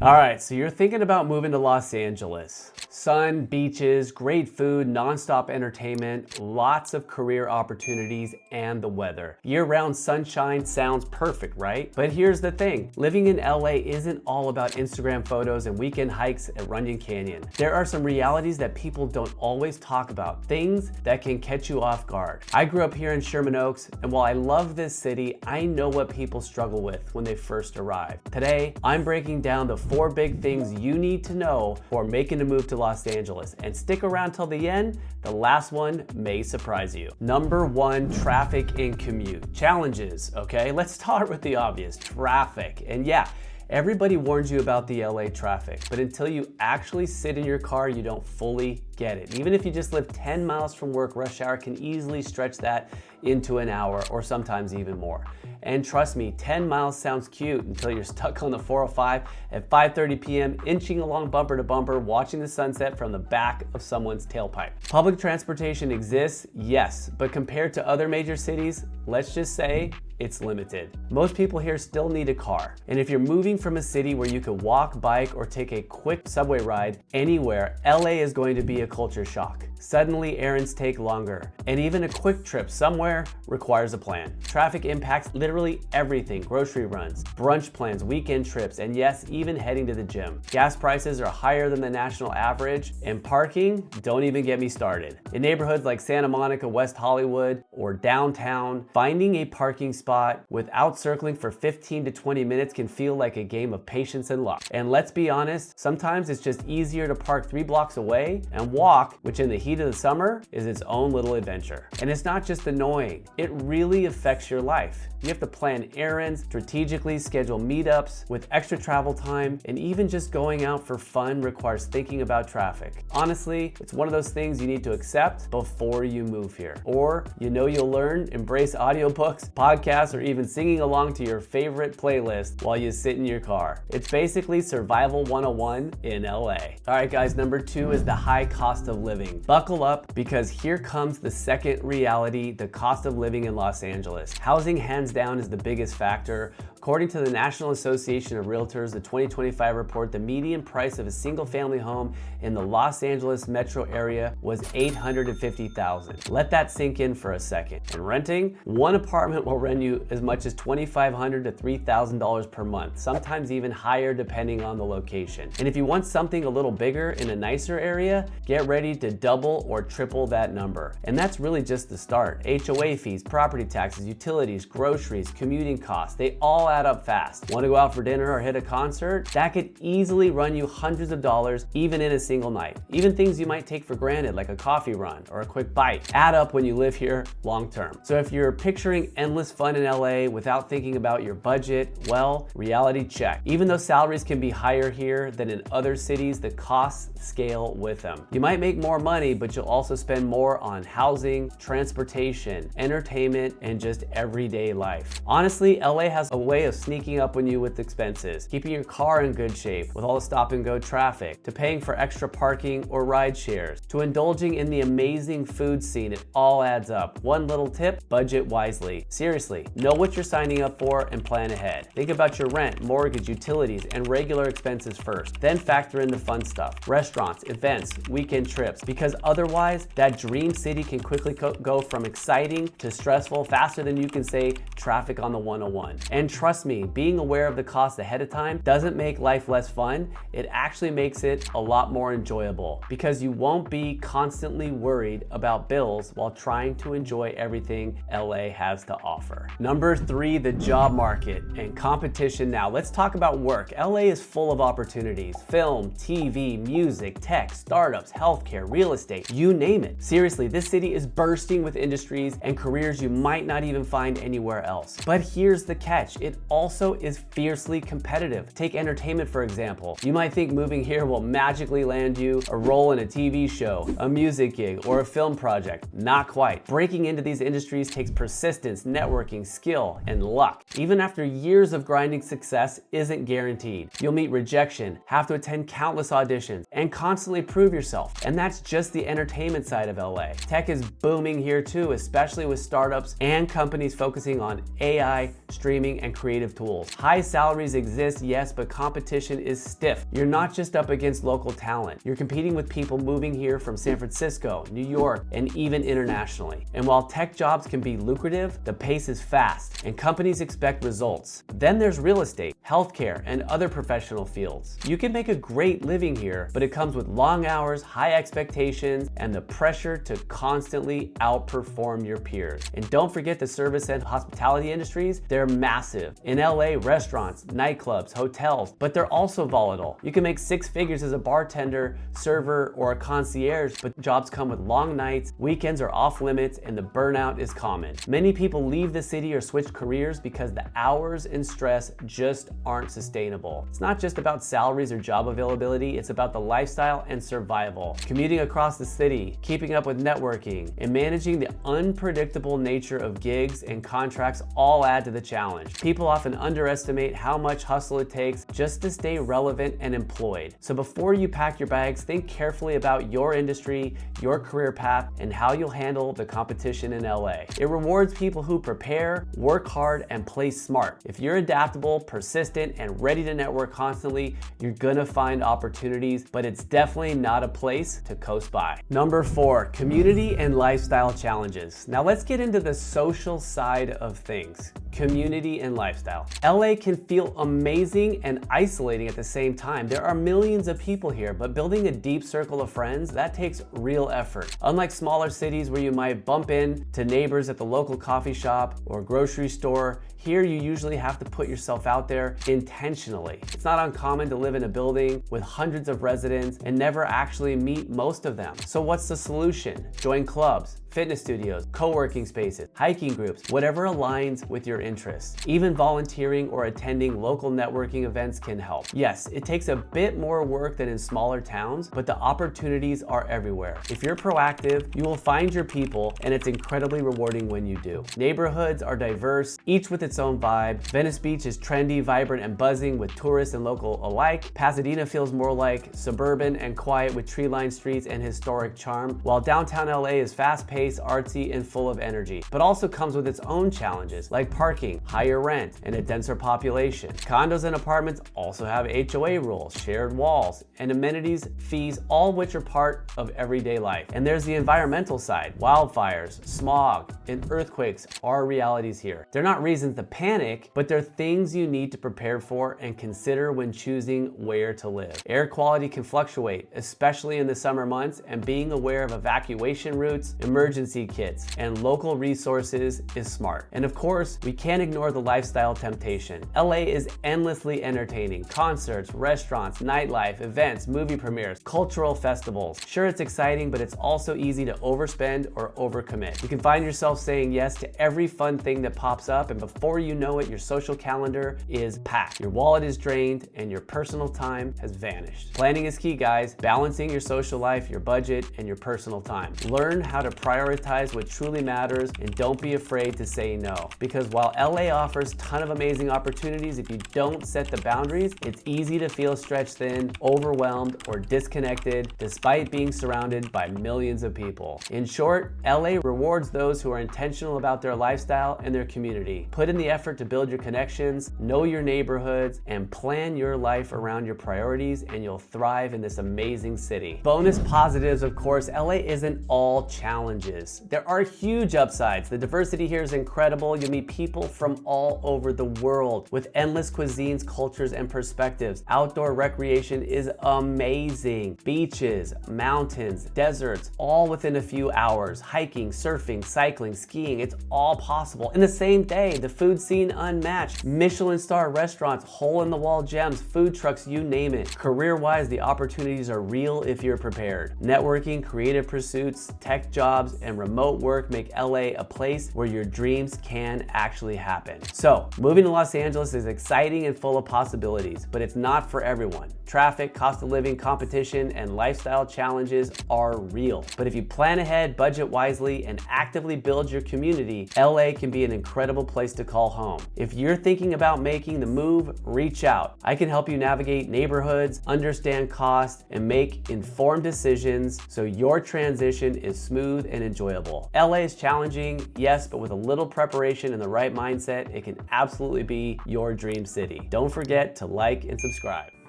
All right, so you're thinking about moving to Los Angeles. Sun, beaches, great food, nonstop entertainment, lots of career opportunities, and the weather. Year-round sunshine sounds perfect, right? But here's the thing, living in LA isn't all about Instagram photos and weekend hikes at Runyon Canyon. There are some realities that people don't always talk about, things that can catch you off guard. I grew up here in Sherman Oaks, and while I love this city, I know what people struggle with when they first arrive. Today, I'm breaking down the 4 big things you need to know for making a move to Los Angeles, and stick around till the end. The last one may surprise you. Number 1, traffic and commute. Challenges, okay? Let's start with the obvious, traffic. And yeah, everybody warns you about the LA traffic, but until you actually sit in your car, you don't fully get it. Even if you just live 10 miles from work, rush hour can easily stretch that into an hour or sometimes even more. And trust me, 10 miles sounds cute until you're stuck on the 405 at 5:30 p.m., inching along bumper to bumper, watching the sunset from the back of someone's tailpipe. Public transportation exists, yes, but compared to other major cities, let's just say it's limited. Most people here still need a car. And if you're moving from a city where you could walk, bike, or take a quick subway ride anywhere, LA is going to be a culture shock. Suddenly, errands take longer, and even a quick trip somewhere requires a plan. Traffic impacts literally everything: grocery runs, brunch plans, weekend trips, and yes, even heading to the gym. Gas prices are higher than the national average, and parking, don't even get me started. In neighborhoods like Santa Monica, West Hollywood, or downtown, finding a parking spot without circling for 15 to 20 minutes can feel like a game of patience and luck. And let's be honest, sometimes it's just easier to park 3 blocks away and walk, which in the heat of the summer is its own little adventure. And it's not just annoying, it really affects your life. You have to plan errands, strategically schedule meetups with extra travel time, and even just going out for fun requires thinking about traffic. Honestly, it's one of those things you need to accept before you move here. Or you'll learn, embrace audiobooks, podcasts, or even singing along to your favorite playlist while you sit in your car. It's basically survival 101 in LA. All right guys, number 2 is the high cost of living. Buckle up, because here comes the second reality, the cost of living in Los Angeles. Housing hands down is the biggest factor. According to the National Association of Realtors, the 2025 report, the median price of a single family home in the Los Angeles metro area was $850,000. Let that sink in for a second. And renting, one apartment will rent you as much as $2,500 to $3,000 per month, sometimes even higher depending on the location. And if you want something a little bigger in a nicer area, get ready to double or triple that number. And that's really just the start. HOA fees, property taxes, utilities, groceries, commuting costs, they all add up fast. Want to go out for dinner or hit a concert? That could easily run you hundreds of dollars even in a single night. Even things you might take for granted, like a coffee run or a quick bite, add up when you live here long term. So if you're picturing endless fun in LA without thinking about your budget, well, reality check. Even though salaries can be higher here than in other cities, the costs scale with them. You might make more money, but you'll also spend more on housing, transportation, entertainment, and just everyday life. Honestly, LA has a way of sneaking up on you with expenses, keeping your car in good shape with all the stop and go traffic, to paying for extra parking or ride shares, to indulging in the amazing food scene. It all adds up. One little tip: budget wisely. Seriously, know what you're signing up for and plan ahead. Think about your rent, mortgage, utilities, and regular expenses first. Then factor in the fun stuff: restaurants, events, weekend trips, because otherwise that dream city can quickly go from exciting to stressful faster than you can say traffic on the 101. And trust me, being aware of the cost ahead of time doesn't make life less fun. It actually makes it a lot more enjoyable, because you won't be constantly worried about bills while trying to enjoy everything LA has to offer. Number 3, the job market and competition. Now let's talk about work. LA is full of opportunities: film, TV, music, tech, startups, healthcare, real estate, you name it. Seriously, this city is bursting with industries and careers you might not even find anywhere else. But here's the catch: it also is fiercely competitive. Take entertainment, for example. You might think moving here will magically land you a role in a TV show, a music gig, or a film project. Not quite. Breaking into these industries takes persistence, networking, skill, and luck. Even after years of grinding, success isn't guaranteed. You'll meet rejection, have to attend countless auditions, and constantly prove yourself. And that's just the entertainment side of LA. Tech is booming here too, especially with startups and companies focusing on AI, streaming, and creativity creative tools. High salaries exist, yes, but competition is stiff. You're not just up against local talent. You're competing with people moving here from San Francisco, New York, and even internationally. And while tech jobs can be lucrative, the pace is fast, and companies expect results. Then there's real estate, healthcare, and other professional fields. You can make a great living here, but it comes with long hours, high expectations, and the pressure to constantly outperform your peers. And don't forget the service and hospitality industries, they're massive. In LA, restaurants, nightclubs, hotels, but they're also volatile. You can make 6 figures as a bartender, server, or a concierge, but jobs come with long nights, weekends are off limits, and the burnout is common. Many people leave the city or switch careers because the hours and stress just aren't sustainable. It's not just about salaries or job availability, it's about the lifestyle and survival. Commuting across the city, keeping up with networking, and managing the unpredictable nature of gigs and contracts all add to the challenge. People often underestimate how much hustle it takes just to stay relevant and employed. So before you pack your bags, think carefully about your industry, your career path, and how you'll handle the competition in LA. It rewards people who prepare, work hard, and play smart. If you're adaptable, persistent, and ready to network constantly, you're gonna find opportunities, but it's definitely not a place to coast by. Number 4, community and lifestyle challenges. Now let's get into the social side of things. Community and lifestyle. LA can feel amazing and isolating at the same time. There are millions of people here, but building a deep circle of friends, that takes real effort. Unlike smaller cities where you might bump into neighbors at the local coffee shop or grocery store, here you usually have to put yourself out there intentionally. It's not uncommon to live in a building with hundreds of residents and never actually meet most of them. So what's the solution? Join clubs, fitness studios, co-working spaces, hiking groups, whatever aligns with your interests. Even volunteering or attending local networking events can help. Yes, it takes a bit more work than in smaller towns, but the opportunities are everywhere. If you're proactive, you will find your people, and it's incredibly rewarding when you do. Neighborhoods are diverse, each with its own vibe. Venice Beach is trendy, vibrant, and buzzing with tourists and local alike. Pasadena feels more like suburban and quiet with tree-lined streets and historic charm, while downtown LA is fast-paced, artsy, and full of energy, but also comes with its own challenges like parking, higher rent, and a denser population. Condos and apartments also have HOA rules, shared walls, and amenities fees, all which are part of everyday life. And there's the environmental side. Wildfires, smog, and earthquakes are realities here. They're not reasons to panic, but they're things you need to prepare for and consider when choosing where to live. Air quality can fluctuate, especially in the summer months, and being aware of evacuation routes, emergency kits, and local resources is smart. And of course, we can't ignore the lifestyle temptation. LA is endlessly entertaining. Concerts, restaurants, nightlife, events, movie premieres, cultural festivals. Sure, it's exciting, but it's also easy to overspend or overcommit. You can find yourself saying yes to every fun thing that pops up, and before you know it, your social calendar is packed. Your wallet is drained, and your personal time has vanished. Planning is key, guys. Balancing your social life, your budget, and your personal time. Learn how to prioritize what truly matters, and don't be afraid to say no. Because while LA offers a ton of amazing opportunities, if you don't set the boundaries, it's easy to feel stretched thin, overwhelmed, or disconnected despite being surrounded by millions of people. In short, LA rewards those who are intentional about their lifestyle and their community. Put in the effort to build your connections, know your neighborhoods, and plan your life around your priorities, and you'll thrive in this amazing city. Bonus positives, of course, LA isn't all challenges. There are huge upsides. The diversity here is incredible. You'll meet people from all over the world with endless cuisines, cultures, and perspectives. Outdoor recreation is amazing. Beaches, mountains, deserts, all within a few hours. Hiking, surfing, cycling, skiing, it's all possible in the same day. The food scene unmatched. Michelin star restaurants, hole-in-the-wall gems, food trucks, you name it. Career-wise, the opportunities are real if you're prepared. Networking, creative pursuits, tech jobs, and remote work make LA a place where your dreams can actually happen. So, moving to Los Angeles is exciting and full of possibilities, but it's not for everyone. Traffic, cost of living, competition, and lifestyle challenges are real. But if you plan ahead, budget wisely, and actively build your community, LA can be an incredible place to call home. If you're thinking about making the move, reach out. I can help you navigate neighborhoods, understand costs, and make informed decisions so your transition is smooth and enjoyable. LA is challenging, yes, but with a little preparation and the right mindset, it can absolutely be your dream city. Don't forget to like and subscribe.